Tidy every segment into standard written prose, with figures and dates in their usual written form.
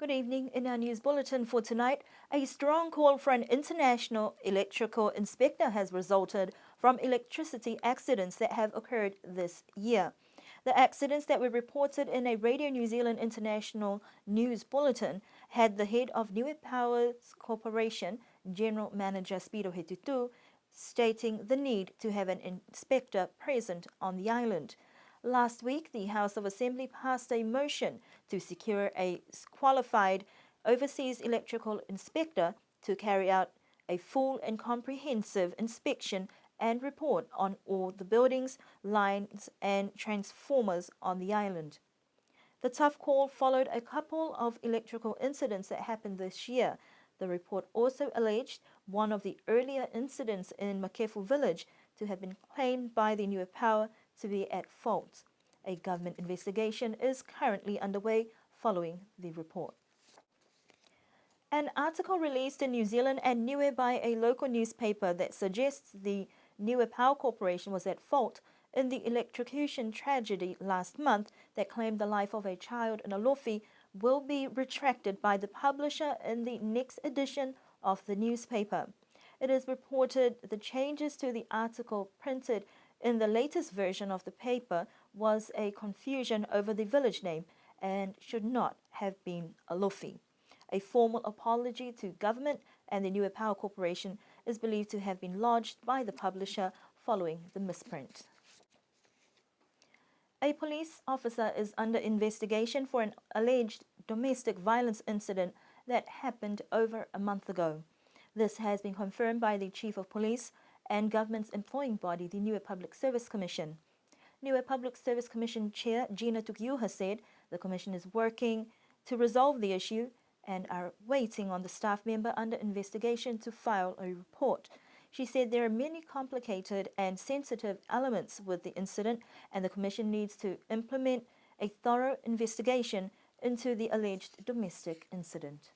Good evening. In our news bulletin for tonight, a strong call for an international electrical inspector has resulted from electricity accidents that have occurred this year. The accidents that were reported in a Radio New Zealand International news bulletin had the head of Niue Powers Corporation, General Manager Spiro Hetutu, stating the need to have an inspector present on the island. Last week, the House of Assembly passed a motion to secure a qualified overseas electrical inspector to carry out a full and comprehensive inspection and report on all the buildings, lines, and transformers on the island. The tough call followed a couple of electrical incidents that happened this year. The report also alleged one of the earlier incidents in Makefu village to have been claimed by the Niue Power to be at fault. A government investigation is currently underway following the report. An article released in New Zealand and Niue by a local newspaper that suggests the Niue Power Corporation was at fault in the electrocution tragedy last month that claimed the life of a child in Alofi will be retracted by the publisher in the next edition of the newspaper. It is reported the changes to the article printed in the latest version of the paper was a confusion over the village name and should not have been Alofi. A formal apology to government and the Niue Power Corporation is believed to have been lodged by the publisher following the misprint. A police officer is under investigation for an alleged domestic violence incident that happened over a month ago. This has been confirmed by the Chief of Police and government's employing body, the Niue Public Service Commission. Niue Public Service Commission Chair Gina Tukiuha said the commission is working to resolve the issue and are waiting on the staff member under investigation to file a report. She said there are many complicated and sensitive elements with the incident and the commission needs to implement a thorough investigation into the alleged domestic incident.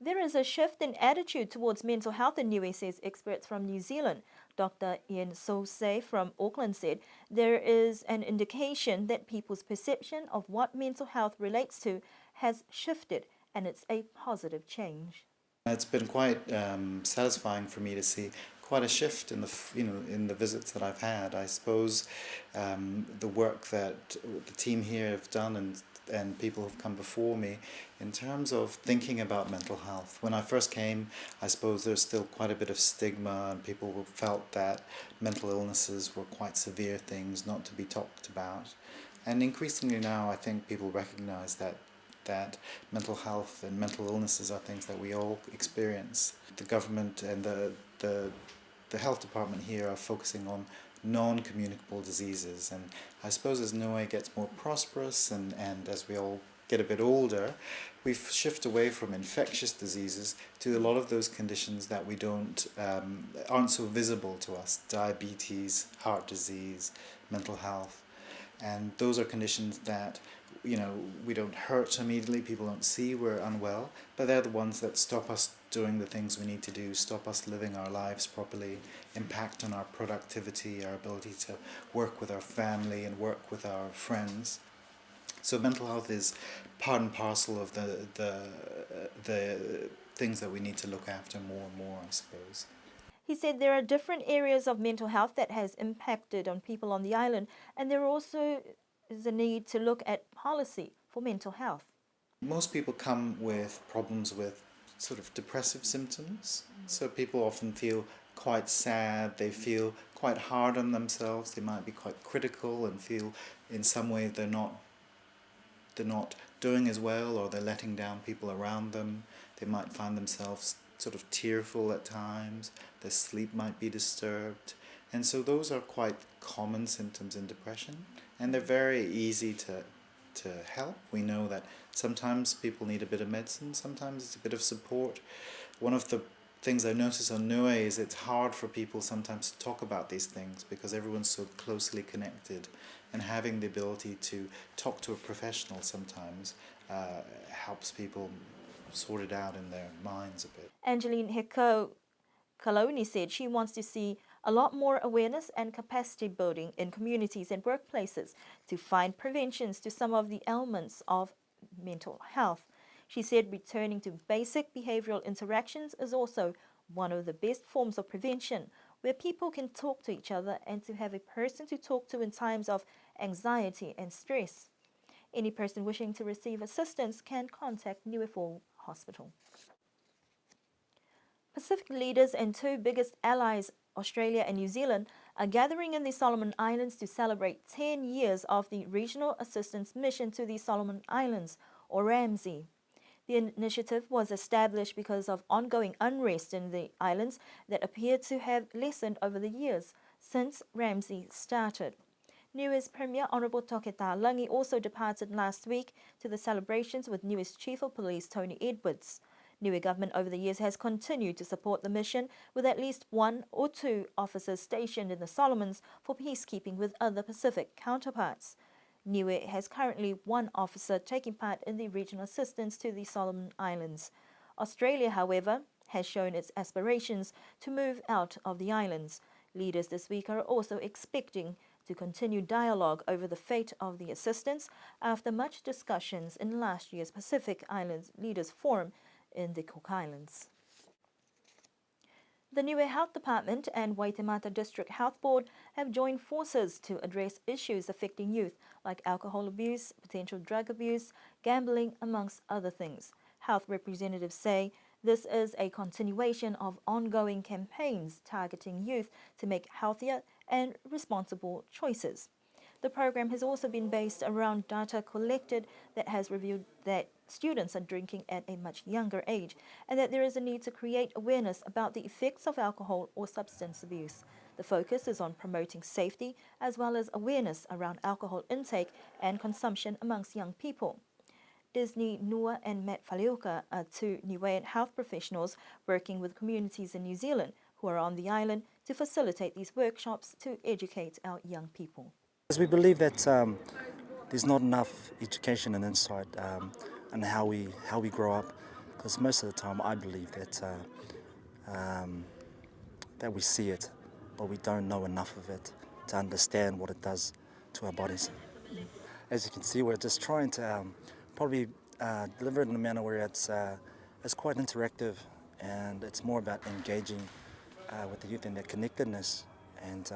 There is a shift in attitude towards mental health in Niue, says experts from New Zealand. Dr. Ian Sosei from Auckland said there is an indication that people's perception of what mental health relates to has shifted, and it's a positive change. It's been quite satisfying for me to see quite a shift in the visits that I've had. I suppose the work that the team here have done and people who've come before me in terms of thinking about mental health. When I first came, I suppose there's still quite a bit of stigma and people felt that mental illnesses were quite severe things not to be talked about. And increasingly now I think people recognize that mental health and mental illnesses are things that we all experience. The government and the health department here are focusing on non-communicable diseases, and I suppose as Niue gets more prosperous and as we all get a bit older, we've shifted away from infectious diseases to a lot of those conditions that we aren't so visible to us: diabetes, heart disease, mental health. And those are conditions that we don't hurt immediately, people don't see we're unwell, but they're the ones that stop us doing the things we need to do, stop us living our lives properly, impact on our productivity, our ability to work with our family and work with our friends. So mental health is part and parcel of the things that we need to look after more and more, I suppose. He said there are different areas of mental health that has impacted on people on the island, and there also is a need to look at policy for mental health. Most people come with problems with sort of depressive symptoms. So people often feel quite sad, they feel quite hard on themselves, they might be quite critical and feel in some way they're not doing as well, or they're letting down people around them. They might find themselves sort of tearful at times, their sleep might be disturbed. And so those are quite common symptoms in depression, and they're very easy to help. We know that sometimes people need a bit of medicine, sometimes it's a bit of support. One of the things I notice on Niue is it's hard for people sometimes to talk about these things because everyone's so closely connected, and having the ability to talk to a professional sometimes helps people sort it out in their minds a bit. Angeline Heko Kaloni said she wants to see a lot more awareness and capacity building in communities and workplaces to find preventions to some of the ailments of mental health. She said returning to basic behavioral interactions is also one of the best forms of prevention, where people can talk to each other and to have a person to talk to in times of anxiety and stress. Any person wishing to receive assistance can contact Niue Hospital. Pacific leaders and two biggest allies, Australia and New Zealand, are gathering in the Solomon Islands to celebrate 10 years of the Regional Assistance Mission to the Solomon Islands, or RAMSI. The initiative was established because of ongoing unrest in the islands that appeared to have lessened over the years since RAMSI started. Niue's Premier Honourable Toketa Langi also departed last week to the celebrations with Niue's Chief of Police Tony Edwards. Niue government over the years has continued to support the mission with at least one or two officers stationed in the Solomons for peacekeeping with other Pacific counterparts. Niue has currently one officer taking part in the regional assistance to the Solomon Islands. Australia, however, has shown its aspirations to move out of the islands. Leaders this week are also expecting to continue dialogue over the fate of the assistance after much discussions in last year's Pacific Islands Leaders Forum in the Cook Islands. The Niue Health Department and Waitemata District Health Board have joined forces to address issues affecting youth like alcohol abuse, potential drug abuse, gambling, amongst other things. Health representatives say this is a continuation of ongoing campaigns targeting youth to make healthier and responsible choices. The program has also been based around data collected that has revealed that students are drinking at a much younger age and that there is a need to create awareness about the effects of alcohol or substance abuse. The focus is on promoting safety as well as awareness around alcohol intake and consumption amongst young people. Disney Nua and Matt Faliuka are two Niuean health professionals working with communities in New Zealand who are on the island to facilitate these workshops to educate our young people. As we believe that there's not enough education and insight on how we grow up, because most of the time I believe that we see it, but we don't know enough of it to understand what it does to our bodies. As you can see, we're just trying to probably deliver it in a manner where it's quite interactive, and it's more about engaging with the youth and their connectedness. And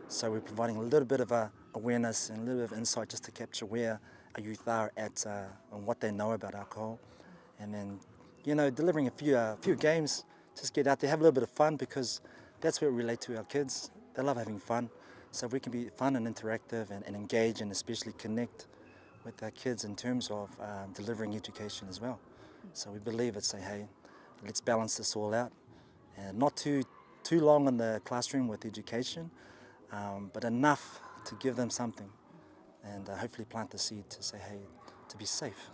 so we're providing a little bit of awareness and a little bit of insight just to capture where our youth are at and what they know about alcohol. And then, delivering a few games, just get out there, have a little bit of fun, because that's what we relate to our kids. They love having fun. So if we can be fun and interactive and engage and especially connect with our kids in terms of delivering education as well. So we believe it's hey, let's balance this all out. And not too long in the classroom with education, but enough to give them something and hopefully plant the seed to say, hey, to be safe.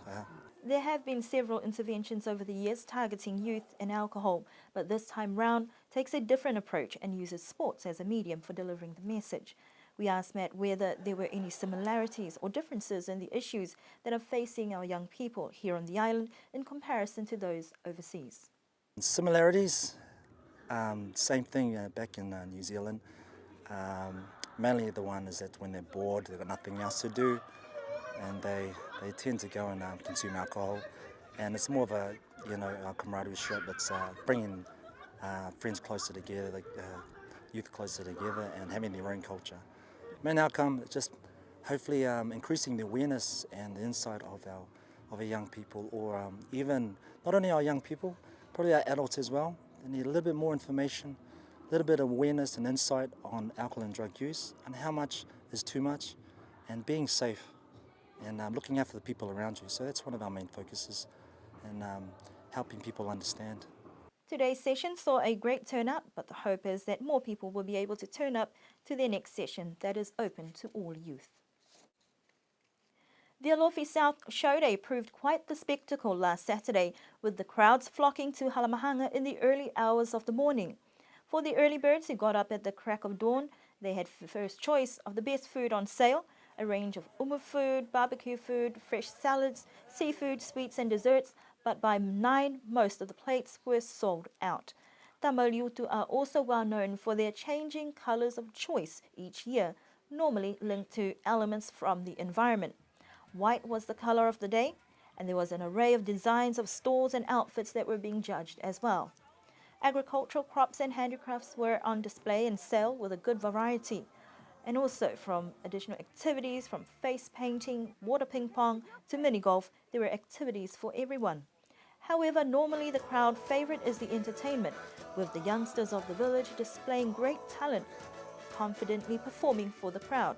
There have been several interventions over the years targeting youth and alcohol, but this time round takes a different approach and uses sports as a medium for delivering the message. We asked Matt whether there were any similarities or differences in the issues that are facing our young people here on the island in comparison to those overseas. Similarities, same thing back in New Zealand. Mainly the one is that when they're bored, they've got nothing else to do, and they tend to go and consume alcohol. And it's more of a camaraderie ship. It's bringing friends closer together, youth closer together, and having their own culture. Main outcome is just hopefully increasing the awareness and the insight of our young people, or even not only our young people, probably our adults as well. They need a little bit more information, a little bit of awareness and insight on alcohol and drug use and how much is too much, and being safe and looking after the people around you. So that's one of our main focuses, and helping people understand. Today's session saw a great turnout, but the hope is that more people will be able to turn up to their next session that is open to all youth. The Alofi South Show Day proved quite the spectacle last Saturday, with the crowds flocking to Halamahanga in the early hours of the morning. For the early birds who got up at the crack of dawn, they had first choice of the best food on sale, a range of umu food, barbecue food, fresh salads, seafood, sweets and desserts, but by 9, most of the plates were sold out. Tamaliutu are also well known for their changing colours of choice each year, normally linked to elements from the environment. White was the colour of the day, And there was an array of designs of stalls and outfits that were being judged as well. Agricultural crops and handicrafts were on display and sale with a good variety. And also from additional activities from face painting, water ping pong to mini golf, there were activities for everyone. However, normally the crowd favorite is the entertainment, with the youngsters of the village displaying great talent, confidently performing for the crowd.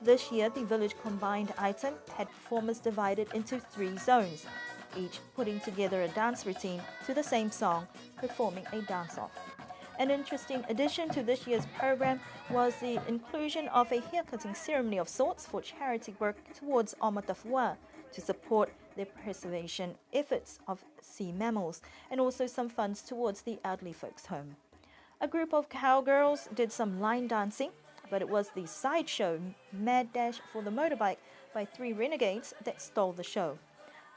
This year, the village combined item had performers divided into 3 zones, each putting together a dance routine to the same song, performing a dance-off. An interesting addition to this year's program was the inclusion of a haircutting ceremony of sorts for charity work towards Omatafua to support the preservation efforts of sea mammals, and also some funds towards the elderly folks' home. A group of cowgirls did some line dancing, but it was the sideshow Mad Dash for the Motorbike by 3 renegades that stole the show.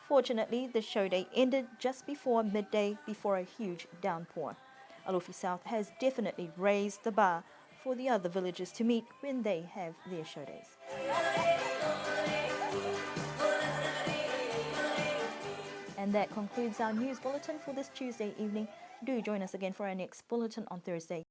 Fortunately, the show day ended just before midday before a huge downpour. Alofi South has definitely raised the bar for the other villages to meet when they have their show days. And that concludes our news bulletin for this Tuesday evening. Do join us again for our next bulletin on Thursday.